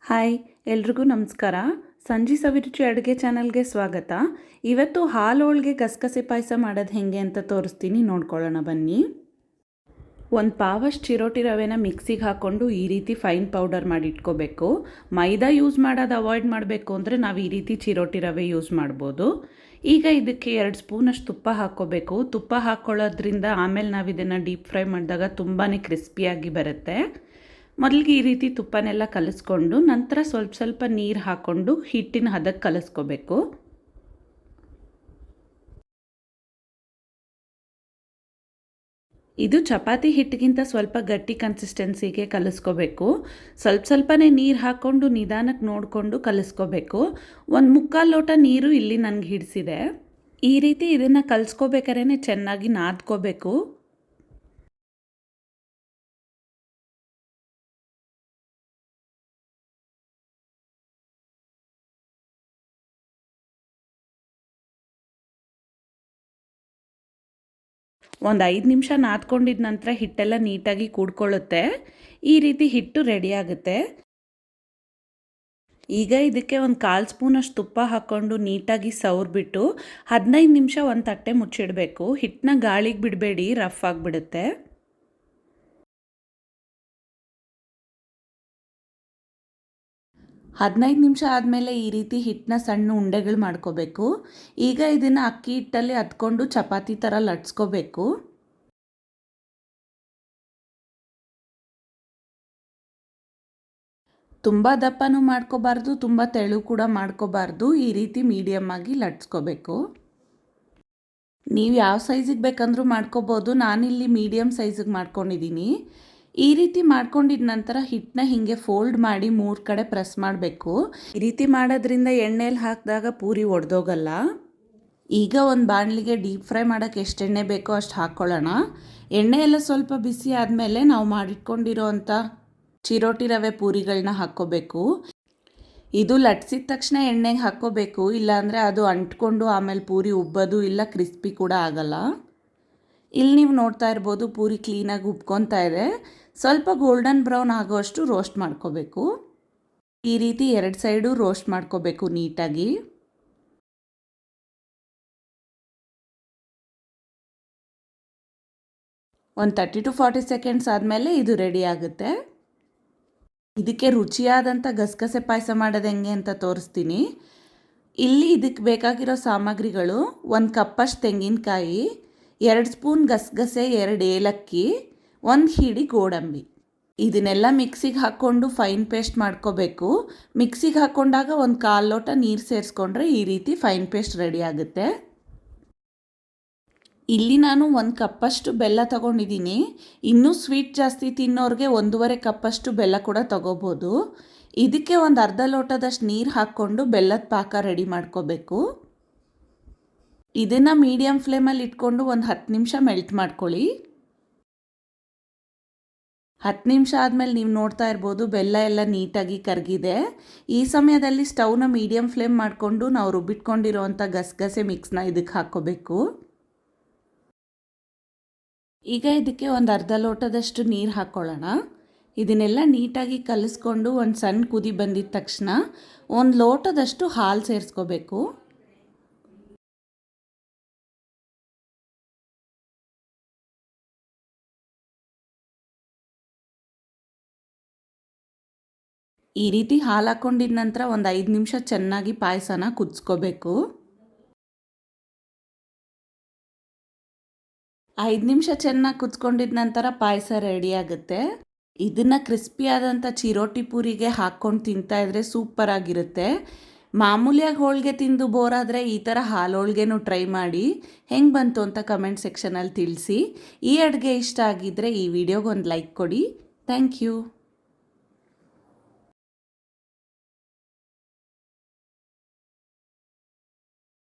Hi ಎಲ್ರಿಗೂ ನಮಸ್ಕಾರ. ಸಂಜಿ ಸವಿರುಚಿ ಅಡುಗೆ ಚಾನಲ್ಗೆ ಸ್ವಾಗತ. ಇವತ್ತು ಹಾಲು ಹೋಳಿಗೆ ಗಸಗಸೆ ಪಾಯಸ ಮಾಡೋದು ಹೇಗೆ ಅಂತ ತೋರಿಸ್ತೀನಿ, ನೋಡ್ಕೊಳ್ಳೋಣ ಬನ್ನಿ. ಒಂದು ಪಾವಷ್ಟು ಚಿರೋಟಿ ರವೆನ ಮಿಕ್ಸಿಗೆ ಹಾಕ್ಕೊಂಡು ಈ ರೀತಿ ಫೈನ್ ಪೌಡರ್ ಮಾಡಿ ಇಟ್ಕೋಬೇಕು. ಮೈದಾ ಯೂಸ್ ಮಾಡೋದು ಅವಾಯ್ಡ್ ಮಾಡಬೇಕು ಅಂದರೆ ನಾವು ಈ ರೀತಿ ಚಿರೋಟಿ ರವೆ ಯೂಸ್ ಮಾಡ್ಬೋದು. ಈಗ ಇದಕ್ಕೆ 2 ಸ್ಪೂನಷ್ಟು ತುಪ್ಪ ಹಾಕ್ಕೋಬೇಕು. ತುಪ್ಪ ಹಾಕ್ಕೊಳ್ಳೋದ್ರಿಂದ ಆಮೇಲೆ ನಾವು ಇದನ್ನು ಡೀಪ್ ಫ್ರೈ ಮಾಡಿದಾಗ ತುಂಬಾ ಕ್ರಿಸ್ಪಿಯಾಗಿ ಬರುತ್ತೆ. ಮೊದಲಿಗೆ ಈ ರೀತಿ ತುಪ್ಪನೆಲ್ಲ ಕಲಿಸ್ಕೊಂಡು ನಂತರ ಸ್ವಲ್ಪ ನೀರು ಹಾಕ್ಕೊಂಡು ಹಿಟ್ಟಿನ ಹದಕ್ಕೆ ಕಲಿಸ್ಕೋಬೇಕು. ಇದು ಚಪಾತಿ ಹಿಟ್ಟಿಗಿಂತ ಸ್ವಲ್ಪ ಗಟ್ಟಿ ಕನ್ಸಿಸ್ಟೆನ್ಸಿಗೆ ಕಲಿಸ್ಕೋಬೇಕು. ಸ್ವಲ್ಪನೇ ನೀರು ಹಾಕ್ಕೊಂಡು ನಿಧಾನಕ್ಕೆ ನೋಡಿಕೊಂಡು ಕಲಿಸ್ಕೋಬೇಕು. 1/4 ಲೋಟ ನೀರು ಇಲ್ಲಿ ನನಗೆ ಹಿಡಿಸಿದೆ. ಈ ರೀತಿ ಇದನ್ನು ಕಲಿಸ್ಕೋಬೇಕಾದ್ರೆ ಚೆನ್ನಾಗಿ ನಾದ್ಕೋಬೇಕು. ಒಂದು 5 ನಿಮಿಷ ನಾದ್ಕೊಂಡಿದ್ದ ನಂತರ ಹಿಟ್ಟೆಲ್ಲ ನೀಟಾಗಿ ಕೂಡ್ಕೊಳ್ಳುತ್ತೆ. ಈ ರೀತಿ ಹಿಟ್ಟು ರೆಡಿ ಆಗುತ್ತೆ. ಈಗ ಇದಕ್ಕೆ ಒಂದು 1/4 ಸ್ಪೂನಷ್ಟು ತುಪ್ಪ ಹಾಕ್ಕೊಂಡು ನೀಟಾಗಿ ಸವರ್ಬಿಟ್ಟು 15 ನಿಮಿಷ ಒಂದು ತಟ್ಟೆ ಮುಚ್ಚಿಡಬೇಕು. ಹಿಟ್ಟನ್ನ ಗಾಳಿಗೆ ಬಿಡಬೇಡಿ, ರಫ್ ಆಗಿಬಿಡುತ್ತೆ. ಹದಿನೈದು ನಿಮಿಷ ಆದಮೇಲೆ ಈ ರೀತಿ ಹಿಟ್ಟನ್ನ ಸಣ್ಣ ಉಂಡೆಗಳು ಮಾಡ್ಕೋಬೇಕು. ಈಗ ಇದನ್ನು ಅಕ್ಕಿ ಹಿಟ್ಟಲ್ಲಿ ಹತ್ಕೊಂಡು ಚಪಾತಿ ಥರ ಲಟ್ಸ್ಕೋಬೇಕು. ತುಂಬ ದಪ್ಪನೂ ಮಾಡ್ಕೋಬಾರ್ದು, ತುಂಬ ತೆಳು ಕೂಡ ಮಾಡ್ಕೋಬಾರ್ದು. ಈ ರೀತಿ ಮೀಡಿಯಮ್ ಆಗಿ ಲಟ್ಸ್ಕೋಬೇಕು. ನೀವು ಯಾವ ಸೈಜಿಗೆ ಬೇಕಂದ್ರೂ ಮಾಡ್ಕೋಬೋದು. ನಾನಿಲ್ಲಿ ಮೀಡಿಯಮ್ ಸೈಜಿಗೆ ಮಾಡ್ಕೊಂಡಿದ್ದೀನಿ. ಈ ರೀತಿ ಮಾಡ್ಕೊಂಡಿದ ನಂತರ ಹಿಟ್ಟನ್ನ ಹೀಗೆ ಫೋಲ್ಡ್ ಮಾಡಿ 3 ಕಡೆ ಪ್ರೆಸ್ ಮಾಡಬೇಕು. ಈ ರೀತಿ ಮಾಡೋದ್ರಿಂದ ಎಣ್ಣೆಯಲ್ಲಿ ಹಾಕಿದಾಗ ಪೂರಿ ಒಡೆದೋಗಲ್ಲ. ಈಗ ಒಂದು ಬಾಣಲಿಗೆ ಡೀಪ್ ಫ್ರೈ ಮಾಡೋಕ್ಕೆ ಎಷ್ಟು ಎಣ್ಣೆ ಬೇಕೋ ಅಷ್ಟು ಹಾಕ್ಕೊಳ್ಳೋಣ. ಎಣ್ಣೆ ಎಲ್ಲ ಸ್ವಲ್ಪ ಬಿಸಿ ಆದಮೇಲೆ ನಾವು ಮಾಡಿಟ್ಕೊಂಡಿರೋ ಅಂಥ ಚಿರೋಟಿ ರವೆ ಪೂರಿಗಳನ್ನ ಹಾಕ್ಕೋಬೇಕು. ಇದು ಲಟ್ಸಿದ ತಕ್ಷಣ ಎಣ್ಣೆಗೆ ಹಾಕ್ಕೋಬೇಕು, ಇಲ್ಲಾಂದರೆ ಅದು ಅಂಟ್ಕೊಂಡು ಆಮೇಲೆ ಪೂರಿ ಉಬ್ಬೋದು ಇಲ್ಲ ಕ್ರಿಸ್ಪಿ ಕೂಡ ಆಗಲ್ಲ. ಇಲ್ಲಿ ನೀವು ನೋಡ್ತಾ ಇರ್ಬೋದು ಪೂರಿ ಕ್ಲೀನಾಗಿ ಉಬ್ಕೊತಾ ಇದೆ. ಸ್ವಲ್ಪ ಗೋಲ್ಡನ್ ಬ್ರೌನ್ ಆಗೋಷ್ಟು ರೋಸ್ಟ್ ಮಾಡ್ಕೋಬೇಕು. ಈ ರೀತಿ 2 ಸೈಡು ರೋಸ್ಟ್ ಮಾಡ್ಕೋಬೇಕು ನೀಟಾಗಿ. ಒಂದು 30 to 40 ಸೆಕೆಂಡ್ಸ್ ಆದಮೇಲೆ ಇದು ರೆಡಿ ಆಗುತ್ತೆ. ಇದಕ್ಕೆ ರುಚಿಯಾದಂಥ ಗಸಗಸೆ ಪಾಯಸ ಮಾಡೋದು ಹೆಂಗೆ ಅಂತ ತೋರಿಸ್ತೀನಿ. ಇಲ್ಲಿ ಇದಕ್ಕೆ ಬೇಕಾಗಿರೋ ಸಾಮಗ್ರಿಗಳು: 1 ಕಪ್ಪಷ್ಟು ತೆಂಗಿನಕಾಯಿ, 2 ಸ್ಪೂನ್ ಗಸಗಸೆ, 2 ಏಲಕ್ಕಿ, 1 ಹಿಡಿ ಗೋಡಂಬಿ. ಇದನ್ನೆಲ್ಲ ಮಿಕ್ಸಿಗೆ ಹಾಕ್ಕೊಂಡು ಫೈನ್ ಪೇಸ್ಟ್ ಮಾಡ್ಕೋಬೇಕು. ಮಿಕ್ಸಿಗೆ ಹಾಕ್ಕೊಂಡಾಗ 1/4 ಲೋಟ ನೀರು ಸೇರಿಸ್ಕೊಂಡ್ರೆ ಈ ರೀತಿ ಫೈನ್ ಪೇಸ್ಟ್ ರೆಡಿ ಆಗುತ್ತೆ. ಇಲ್ಲಿ ನಾನು 1 ಕಪ್ಪಷ್ಟು ಬೆಲ್ಲ ತೊಗೊಂಡಿದ್ದೀನಿ. ಇನ್ನೂ ಸ್ವೀಟ್ ಜಾಸ್ತಿ ತಿನ್ನೋರಿಗೆ 1.5 ಕಪ್ಪಷ್ಟು ಬೆಲ್ಲ ಕೂಡ ತೊಗೋಬೋದು. ಇದಕ್ಕೆ ಒಂದು ಅರ್ಧ ಲೋಟದಷ್ಟು ನೀರು ಹಾಕ್ಕೊಂಡು ಬೆಲ್ಲದ ಪಾಕ ರೆಡಿ ಮಾಡ್ಕೋಬೇಕು. ಇದನ್ನು ಮೀಡಿಯಮ್ ಫ್ಲೇಮಲ್ಲಿ ಇಟ್ಕೊಂಡು ಒಂದು 10 ನಿಮಿಷ ಮೆಲ್ಟ್ ಮಾಡ್ಕೊಳ್ಳಿ. 10 ನಿಮಿಷ ಆದಮೇಲೆ ನೀವು ನೋಡ್ತಾ ಇರ್ಬೋದು ಬೆಲ್ಲ ಎಲ್ಲ ನೀಟಾಗಿ ಕರಗಿದೆ. ಈ ಸಮಯದಲ್ಲಿ ಸ್ಟವ್ನ ಮೀಡಿಯಮ್ ಫ್ಲೇಮ್ ಮಾಡಿಕೊಂಡು ನಾವು ರುಬ್ಬಿಟ್ಕೊಂಡಿರೋವಂಥ ಗಸಗಸೆ ಮಿಕ್ಸ್ನ ಇದಕ್ಕೆ ಹಾಕ್ಕೋಬೇಕು. ಈಗ ಇದಕ್ಕೆ ಒಂದು ಅರ್ಧ ಲೋಟದಷ್ಟು ನೀರು ಹಾಕ್ಕೊಳ್ಳೋಣ. ಇದನ್ನೆಲ್ಲ ನೀಟಾಗಿ ಕಲಿಸ್ಕೊಂಡು ಒಂದು ಸಣ್ಣ ಕುದಿ ಬಂದಿದ ತಕ್ಷಣ 1 ಲೋಟದಷ್ಟು ಹಾಲು ಸೇರಿಸ್ಕೋಬೇಕು. ಈ ರೀತಿ ಹಾಲು ಹಾಕ್ಕೊಂಡಿದ ನಂತರ ಒಂದು 5 ನಿಮಿಷ ಚೆನ್ನಾಗಿ ಪಾಯಸನ ಕುದಿಸ್ಕೋಬೇಕು. 5 ನಿಮಿಷ ಚೆನ್ನಾಗಿ ಕುದಿಸ್ಕೊಂಡಿದ ನಂತರ ಪಾಯಸ ರೆಡಿ ಆಗುತ್ತೆ. ಇದನ್ನು ಕ್ರಿಸ್ಪಿ ಆದಂಥ ಚಿರೋಟಿ ಪೂರಿಗೆ ಹಾಕ್ಕೊಂಡು ತಿಂತಾಯಿದ್ರೆ ಸೂಪರಾಗಿರುತ್ತೆ. ಮಾಮೂಲಿಯಾಗಿ ಹೋಳಿಗೆ ತಿಂದು ಬೋರಾದರೆ ಈ ಥರ ಹಾಲು ಹೋಳಿಗೆನೂ ಟ್ರೈ ಮಾಡಿ. ಹೆಂಗೆ ಬಂತು ಅಂತ ಕಮೆಂಟ್ ಸೆಕ್ಷನಲ್ಲಿ ತಿಳಿಸಿ. ಈ ಅಡುಗೆ ಇಷ್ಟ ಆಗಿದ್ದರೆ ಈ ವಿಡಿಯೋಗೆ ಒಂದು ಲೈಕ್ ಕೊಡಿ. Thank you.